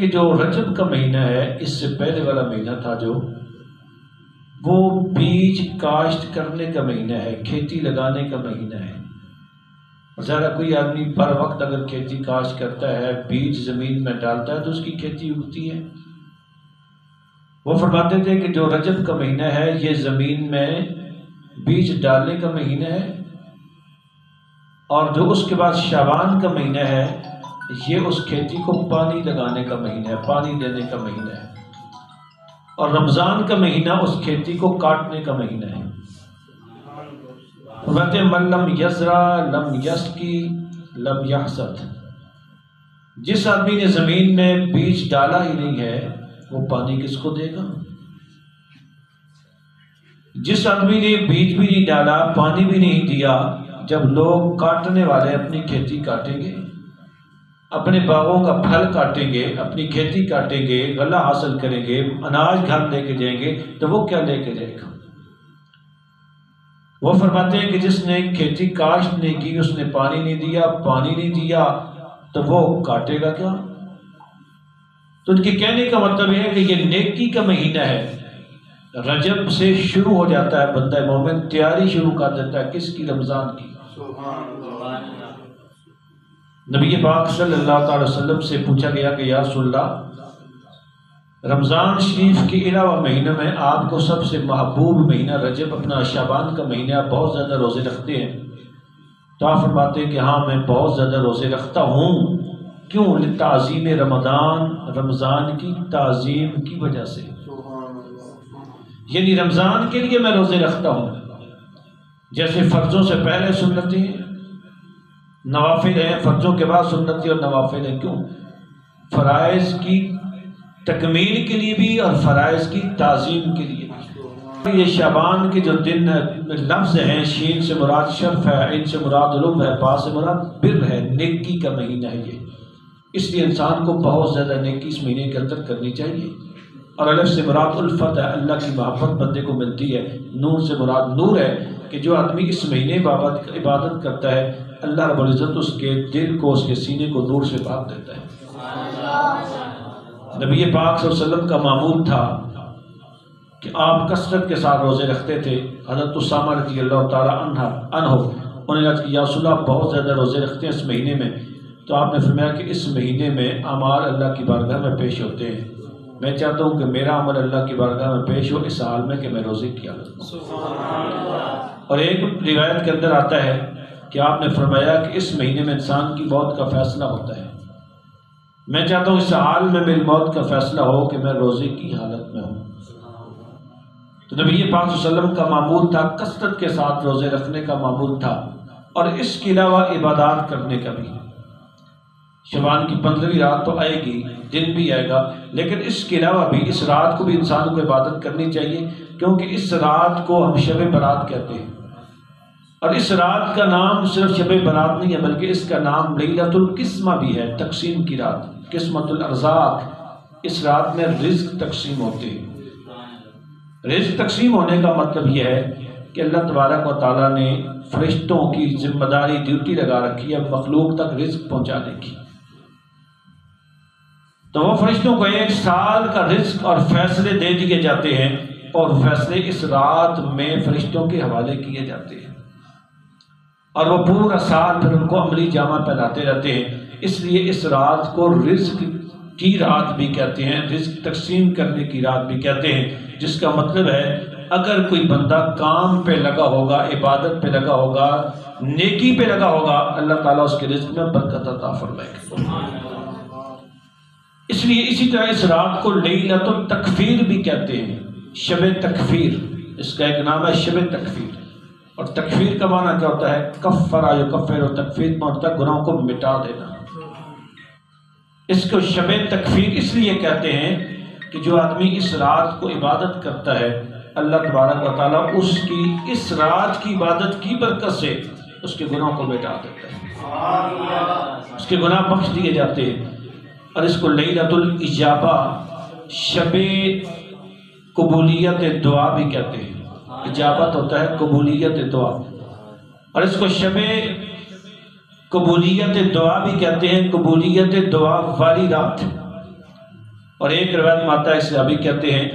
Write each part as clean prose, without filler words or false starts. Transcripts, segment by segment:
کہ جو رجب کا مہینہ ہے، اس سے پہلے والا مہینہ تھا جو، وہ بیج کاشت کرنے کا مہینہ ہے، کھیتی لگانے کا مہینہ ہے۔ ذرا کوئی آدمی بر وقت اگر کھیتی کاشت کرتا ہے، بیج زمین میں ڈالتا ہے تو اس کی کھیتی اگتی ہے۔ وہ فرماتے تھے کہ جو رجب کا مہینہ ہے یہ زمین میں بیج ڈالنے کا مہینہ ہے، اور جو اس کے بعد شعبان کا مہینہ ہے یہ اس کھیتی کو پانی لگانے کا مہینہ ہے، پانی دینے کا مہینہ ہے، اور رمضان کا مہینہ اس کھیتی کو کاٹنے کا مہینہ ہے۔ فرماتے ہیں من لم یزرع لم یسقی لم یحصد، جس آدمی نے زمین میں بیج ڈالا ہی نہیں ہے وہ پانی کس کو دے گا؟ جس آدمی نے بیج بھی نہیں ڈالا، پانی بھی نہیں دیا، جب لوگ کاٹنے والے اپنی کھیتی کاٹیں گے، اپنے باغوں کا پھل کاٹیں گے، اپنی کھیتی کاٹیں گے، غلہ حاصل کریں گے، اناج گھر لے کے جائیں گے، تو وہ کیا لے کے جائے گا؟ وہ فرماتے ہیں کہ جس نے کھیتی کاشت نہیں کی، اس نے پانی نہیں دیا تو وہ کاٹے گا کیا؟ تو ان کے کہنے کا مطلب ہے کہ یہ نیکی کا مہینہ ہے، رجب سے شروع ہو جاتا ہے، بندہ مومن تیاری شروع کر دیتا ہے، کس کی؟ رمضان کی۔ نبی پاک صلی اللہ تعالی وسلم سے پوچھا گیا کہ یا رسول اللہ، رمضان شریف کے علاوہ مہینہ میں آپ کو سب سے محبوب مہینہ رجب، اپنا شعبان کا مہینہ، آپ بہت زیادہ روزے رکھتے ہیں، تو آپ فرماتے ہیں کہ ہاں میں بہت زیادہ روزے رکھتا ہوں۔ کیوں؟ لتعظیم رمضان کی تعظیم کی وجہ سے، یعنی رمضان کے لیے میں روزے رکھتا ہوں۔ جیسے فرضوں سے پہلے سنتیں، نوافل ہیں، فرضوں کے بعد سنتیں اور نوافل ہیں۔ کیوں؟ فرائض کی تکمیل کے لیے بھی اور فرائض کی تعظیم کے لیے بھی۔ یہ شعبان کے جو دن لفظ ہیں، شین سے مراد شرف ہے، عین سے مراد علم ہے، با سے مراد بر ہے، نیکی کا مہینہ ہے یہ، اس لیے انسان کو بہت زیادہ نیکی اس مہینے کے اندر کرنی چاہیے۔ اور الف سے مراد الفت ہے، اللہ کی محبت بندے کو ملتی ہے۔ نور سے مراد نور ہے کہ جو آدمی اس مہینے بابت عبادت کرتا ہے، اللہ رب العزت اس کے دل کو، اس کے سینے کو نور سے پاک دیتا ہے۔ نبی پاک صلی اللہ علیہ وسلم کا معمول تھا کہ آپ کثرت کے ساتھ روزے رکھتے تھے۔ حضرت اسامہ رضی اللہ تعالیٰ عنہ انہوں نے عرض کیا یا رسول اللہ بہت زیادہ روزے رکھتے ہیں اس مہینے میں، تو آپ نے فرمایا کہ اس مہینے میں اعمال اللہ کی بارگاہ میں پیش ہوتے ہیں، میں چاہتا ہوں کہ میرا عمل اللہ کی بارگاہ میں پیش ہو اس حال میں کہ میں روزے کیا کروں۔ اور ایک روایت کے اندر آتا ہے کہ آپ نے فرمایا کہ اس مہینے میں انسان کی موت کا فیصلہ ہوتا ہے، میں چاہتا ہوں اس حال میں میری موت کا فیصلہ ہو کہ میں روزے کی حالت میں ہوں۔ تو نبی پاک صلی اللہ علیہ وسلم کا معمول تھا، کثرت کے ساتھ روزے رکھنے کا معمول تھا، اور اس کے علاوہ عبادات کرنے کا بھی۔ شعبان کی 15ویں رات تو آئے گی، دن بھی آئے گا، لیکن اس کے علاوہ بھی اس رات کو بھی انسان کو عبادت کرنی چاہیے، کیونکہ اس رات کو ہم شب برات کہتے ہیں، اور اس رات کا نام صرف شب برات نہیں ہے بلکہ اس کا نام لیلۃ القسمہ بھی ہے، تقسیم کی رات، قسمت الارزاق۔ اس رات میں رزق تقسیم ہوتے ہیں۔ رزق تقسیم ہونے کا مطلب یہ ہے کہ اللہ تبارک و تعالیٰ نے فرشتوں کی ذمہ داری، ڈیوٹی لگا رکھی ہے مخلوق تک رزق پہنچانے کی۔ تو وہ فرشتوں کو ایک سال کا رزق اور فیصلے دے دیے جاتے ہیں، اور فیصلے اس رات میں فرشتوں کے حوالے کیے جاتے ہیں، اور وہ پورا سال پھر ان کو عملی جامہ پہناتے رہتے ہیں۔ اس لیے اس رات کو رزق کی رات بھی کہتے ہیں، رزق تقسیم کرنے کی رات بھی کہتے ہیں، جس کا مطلب ہے اگر کوئی بندہ کام پہ لگا ہوگا، عبادت پہ لگا ہوگا، نیکی پہ لگا ہوگا، اللہ تعالیٰ اس کے رزق میں برکت عطا فرمائے گا۔ اس لیے اسی طرح اس رات کو لیلۃ التکفیر بھی کہتے ہیں، شب تکفیر، اس کا ایک نام ہے شب تکفیر۔ اور تکفیر کا معنی کیا ہوتا ہے؟ کفر یکفر، اور تکفیر کا ہوتا ہے گناہوں کو مٹا دینا۔ اس کو شب تکفیر اس لیے کہتے ہیں کہ جو آدمی اس رات کو عبادت کرتا ہے، اللہ تبارک و تعالیٰ اس کی اس رات کی عبادت کی برکت سے اس کے گناہوں کو مٹا دیتا ہے، اس کے گناہ بخش دیے جاتے ہیں۔ اور اس کو لیلۃ الاجابہ، شب قبولیت دعا بھی کہتے ہیں۔ اجابت ہوتا ہے قبولیت دعا، اور اس کو شب قبولیت دعا بھی کہتے ہیں، قبولیت دعا والی رات۔ اور ایک روایت میں آتا ہے صحابی کہتے ہیں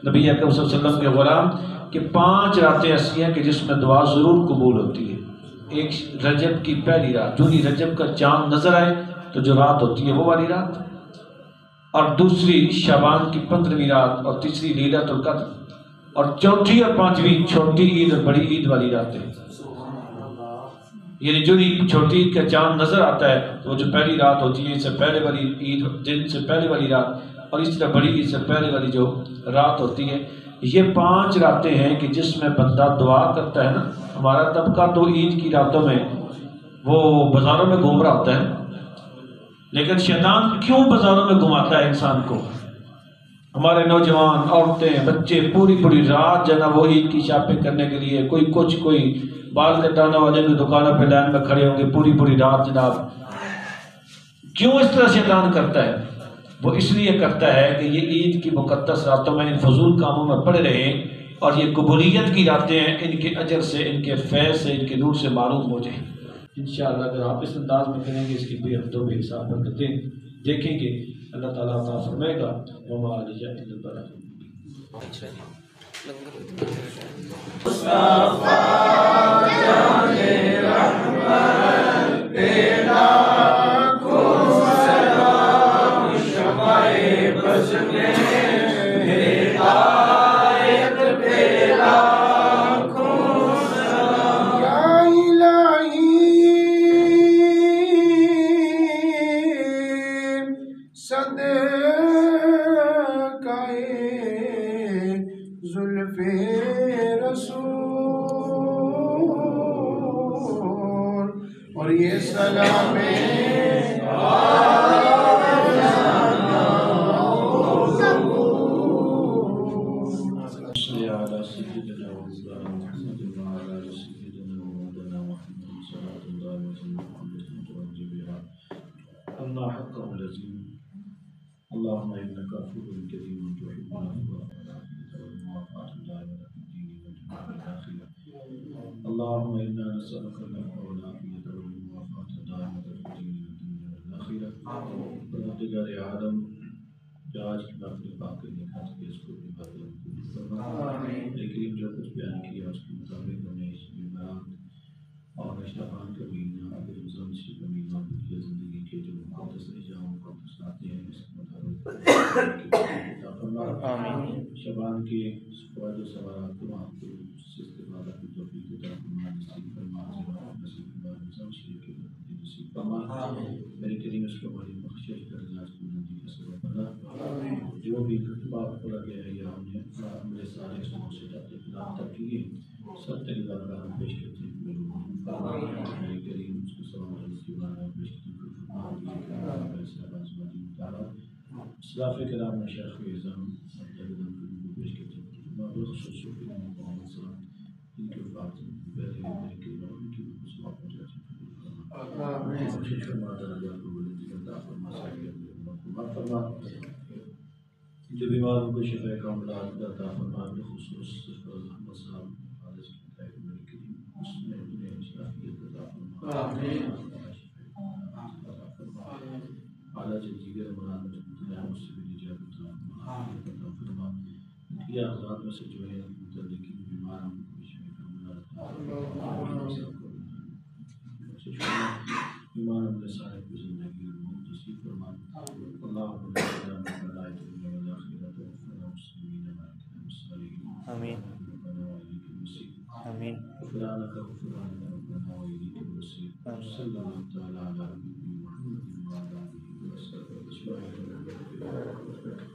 نبی اکرم صلی اللہ علیہ وسلم کے غلام کہ 5 راتیں ایسی ہیں کہ جس میں دعا ضرور قبول ہوتی ہے. ایک رجب کی پہلی رات، جو ہی رجب کا چاند نظر آئے تو جو رات ہوتی ہے وہ والی رات، اور دوسری شعبان کی 15ویں رات، اور تیسری لیلۃ القدر، اور چوتھی اور 5ویں چھوٹی عید اور بڑی عید والی راتیں. یعنی جو ہی چھوٹی عید کا چاند نظر آتا ہے تو وہ جو پہلی رات ہوتی ہے اس سے پہلے والی عید، دن سے پہلے والی رات، اور اس طرح بڑی عید سے پہلے والی جو رات ہوتی ہے، یہ 5 راتیں ہیں کہ جس میں بندہ دعا کرتا ہے نا. ہمارا طبقہ تو عید کی راتوں میں وہ بازاروں میں گھوم رہا ہوتا ہے، لیکن شیطان کیوں بازاروں میں گھماتا ہے انسان کو؟ ہمارے نوجوان، عورتیں، بچے پوری رات جناب وہ عید کی شاپنگ کرنے کے لیے، کوئی کچھ، کوئی بال کٹانے والے کی دکانوں پہ لائن میں کھڑے ہوں گے پوری رات جناب. کیوں اس طرح شیطان کرتا ہے؟ وہ اس لیے کرتا ہے کہ یہ عید کی مقدس راتوں میں ان فضول کاموں میں پڑے رہیں، اور یہ قبولیت کی راتیں ہیں، ان کے اجر سے، ان کے فیض سے، ان کے نور سے معروم ہو جائیں. انشاءاللہ اگر آپ اس انداز میں کریں گے، اس کی بھی ہفتوں میں حساب برکتیں دیکھیں گے، اللہ تعالیٰ عطا فرمائے گا. وما علیہ الا البلاغ. اور یہ سلام اللهم انك عفو كريم تحب العفو والمعافاة الدائمة في الدين والدنيا والآخرة. اللهم انا نسألك العفو والعافية والمعافاة الدائمة في الدين والدنيا والآخرة. پروردگار عالم جو آج کی محفل پاک کرنے کا کہ اس کو عبادت قبول فرما. لیکن جو کچھ بیان کیا اس کے مطابق ہمیں اس بیمارات اور شعبان کا مہینہ، اگر رمضان شریف کا مہینہ کی زندگی کے جو مقدس ایام مقدس آتے ہیں اس کے مطابق شعبان کے فوائد و ثمرات کو آپ کو استفادہ کی توفیق عطا فرما. نصیب فرما نصیب فرما رمضان شریف کے نصیب فرما. میرے کریم اس کو ہماری بخشش کر دے، آج کی زندگی کا سبب بنا. جو بھی بات پڑا گیا ہے یا ہم نے ہمارے سارے سنوں سے جاتے خلاف تک کیے سب تک کا ہم پیش کرتے ہیں. میرے کریم اس کو سلام علیہ وسلم پیش کرتے اسلاف کرام میں شیخ اعظم پیش کرتے ہیں. بالخصوص محمد صاحب ان کے بات پہلے میرے کریم ان کی سلام کوشش فرما درجات کو بلندی عطا فرما، صحیح فرما. جو بیماروں کو شفا کاملہ عطا فرما، بالخصوص محمد صاحب خالص کی میرے کریم اس میں انہیں شفایت عطا فرما. اعلیٰ جیگر مراد میں اس سے بھی نجات عطا فرما. یہ حضرات میں سے جو ہے متعلقین بیمار ہم کو شفا کاملہ عطا فرما. ایمان اپنے صاحب کی زندگی اور نصیب فرما. اللہم صل علی ملائکۃ والآخرۃ والمسلمین والصالحین. آمین آمین. غفرانک غفرانک ربنا وإلیک المصیر. صلی اللہ تعالی علی محمد وعلی آلہ وصحبہ اجمعین.